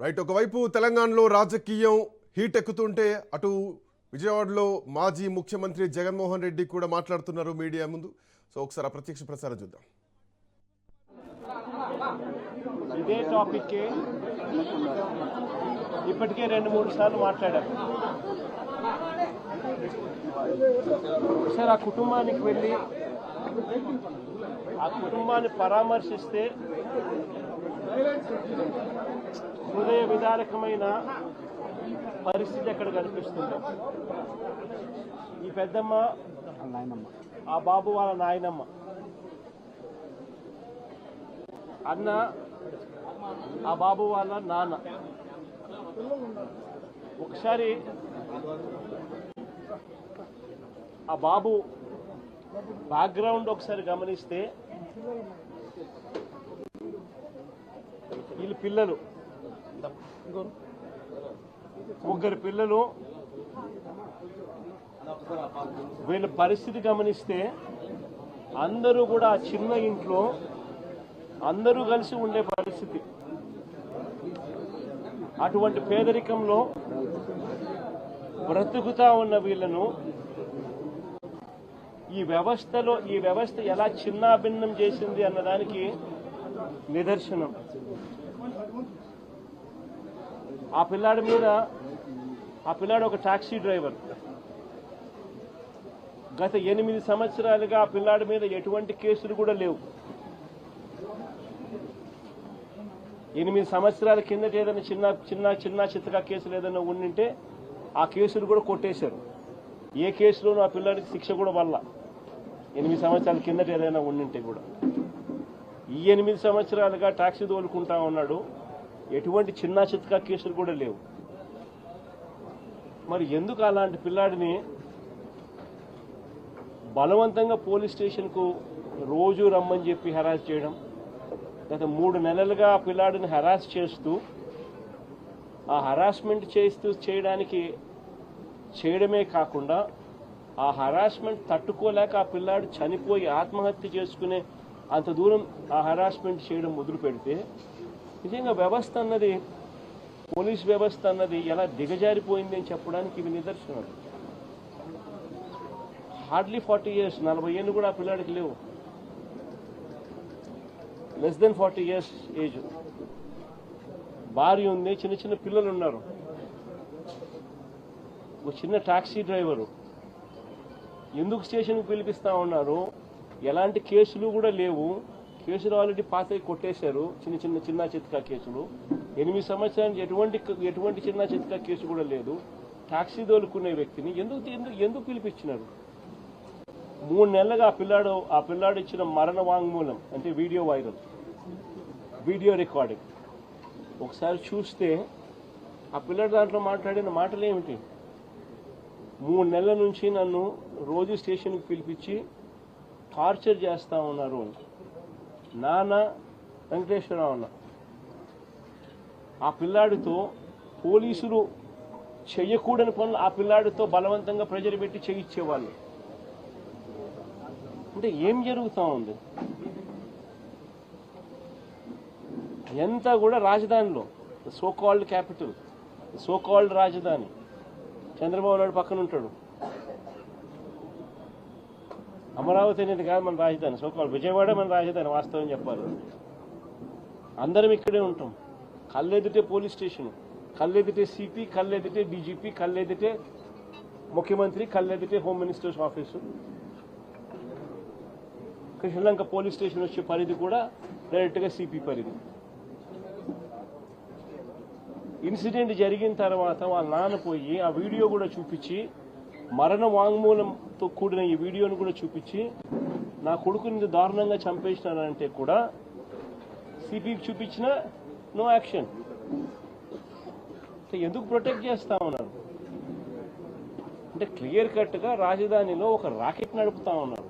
Right, ఒకవైపు తెలంగాణలో రాజకీయం హీట్ ఎక్కుతుంటే అటు విజయవాడలో మాజీ ముఖ్యమంత్రి జగన్మోహన్ రెడ్డి కూడా మాట్లాడుతున్నారు మీడియా ముందు. సో ఒకసారి ప్రత్యక్ష ప్రసారం చూద్దాం. ఇదే టాపిక్ ఇప్పటికే 2-3 సార్లు మాట్లాడారు. సార్ ఆ కుటుంబానికి వెళ్ళి ఆ కుటుంబాన్ని పరామర్శిస్తే హృదయ విదారకమైన పరిస్థితి ఎక్కడ కనిపిస్తుంది. ఈ పెద్దమ్మ ఆ బాబు వాళ్ళ నాయనమ్మ, అన్న ఆ బాబు వాళ్ళ నాన్న. ఒకసారి ఆ బాబు బ్యాక్గ్రౌండ్ ఒకసారి గమనిస్తే వీళ్ళు పిల్లలు, ముగ్గురు పిల్లలు. వీళ్ళ పరిస్థితి గమనిస్తే అందరూ కూడా ఆ చిన్న ఇంట్లో అందరూ కలిసి ఉండే పరిస్థితి. అటువంటి పేదరికంలో బ్రతుకుతా ఉన్న వీళ్ళను ఈ వ్యవస్థ ఎలా చిన్నాభిన్నం చేసింది అన్నదానికి నిదర్శనం. ఆ పిల్లాడు ఒక టాక్సీ డ్రైవర్. గత 8 సంవత్సరాలుగా ఆ పిల్లాడి మీద ఎటువంటి కేసులు కూడా లేవు. 8 సంవత్సరాల కిందట ఏదైనా చిన్న చిత్తగా కేసులు ఏదైనా ఉండింటే ఆ కేసులు కూడా కొట్టేశారు. ఏ కేసులోనూ ఆ పిల్లాడికి శిక్ష కూడా వల్ల 8 సంవత్సరాల కిందట ఏదైనా ఉండింటే కూడా. ఈ 8 సంవత్సరాలుగా టాక్సీ తోలుకుంటా ఉన్నాడు. ఎటువంటి చిన్న చిత్తగా కేసులు కూడా లేవు. మరి ఎందుకు అలాంటి పిల్లాడిని బలవంతంగా పోలీస్ స్టేషన్కు రోజు రమ్మని చెప్పి హెరాస్ చేయడం? గత 3 నెలలుగా ఆ పిల్లాడిని హెరాస్ చేస్తూ, ఆ హెరాస్మెంట్ చేయడమే కాకుండా ఆ హెరాస్మెంట్ తట్టుకోలేక ఆ పిల్లాడు చనిపోయి ఆత్మహత్య చేసుకునే అంత దూరం ఆ హెరాస్మెంట్ చేయడం మొదలు పెడితే నిజంగా పోలీస్ వ్యవస్థ అన్నది ఎలా దిగజారిపోయింది అని చెప్పడానికి ఇవి నిదర్శనం. హార్డ్లీ 40 years, 40 ఏళ్ళు కూడా ఆ పిల్లాడికి లేవు. Less than 40 years age. భార్య ఉంది, చిన్న పిల్లలు ఉన్నారు. ఒక చిన్న టాక్సీ డ్రైవరు. ఎందుకు స్టేషన్కి పిలిపిస్తా ఉన్నారు? ఎలాంటి కేసులు కూడా లేవు. కేసులు ఆల్రెడీ పాతవి కొట్టేశారు. చిన్న చిత్తకా కేసులు. 8 సంవత్సరానికి ఎటువంటి చిన్న చిత్తకా కేసు కూడా లేదు. టాక్సీ తోలుకునే వ్యక్తిని ఎందుకు పిలిపించినారు? 3 నెలలుగా ఆ పిల్లాడు ఇచ్చిన మరణ వాంగ్మూలం అంటే వీడియో రికార్డింగ్ ఒకసారి చూస్తే ఆ పిల్లాడు దాంట్లో మాట్లాడిన మాటలు ఏమిటి? 3 నెలల నుంచి నన్ను రోజు స్టేషన్కి పిలిపించి టార్చర్ చేస్తా ఉన్నారు. నాన్న వెంకటేశ్వరరావు అన్న ఆ పిల్లాడితో పోలీసులు చెయ్యకూడని పనులు ఆ పిల్లాడితో బలవంతంగా ప్రెజర్ పెట్టి చేయించేవాళ్ళు. అంటే ఏం జరుగుతూ ఉంది? ఎంత కూడా రాజధానిలో so called capital, so called రాజధాని చంద్రబాబు నాయుడు పక్కన ఉంటాడు. అమరావతి అనేది కాదు మన రాజధాని. సో కాల్డ్ విజయవాడ మన రాజధాని. వాస్తవం చెప్పాలి, అందరం ఇక్కడే ఉంటాం. కళ్ళెదిటే పోలీస్ స్టేషన్, కళ్ళెదిటే సిపి, కళ్ళెదిటే డీజీపీ, కళ్ళెదిటే ముఖ్యమంత్రి, కళ్ళెదిటే home ministers office. Sri Lanka police station వచ్చే పరిధి కూడా డైరెక్ట్గా సిపి పరిధి. ఇన్సిడెంట్ జరిగిన తర్వాత వాళ్ళ నాన్న పోయి ఆ వీడియో కూడా చూపించి, మరణ వాంగ్మూలంతో కూడిన ఈ వీడియోను కూడా చూపించి, నా కొడుకుని దారుణంగా చంపేసినానంటే కూడా సిపికి చూపించిన నో యాక్షన్. ఎందుకు ప్రొటెక్ట్ చేస్తా ఉన్నారు అంటే క్లియర్ కట్గా రాజధానిలో ఒక రాకెట్ నడుపుతా ఉన్నారు.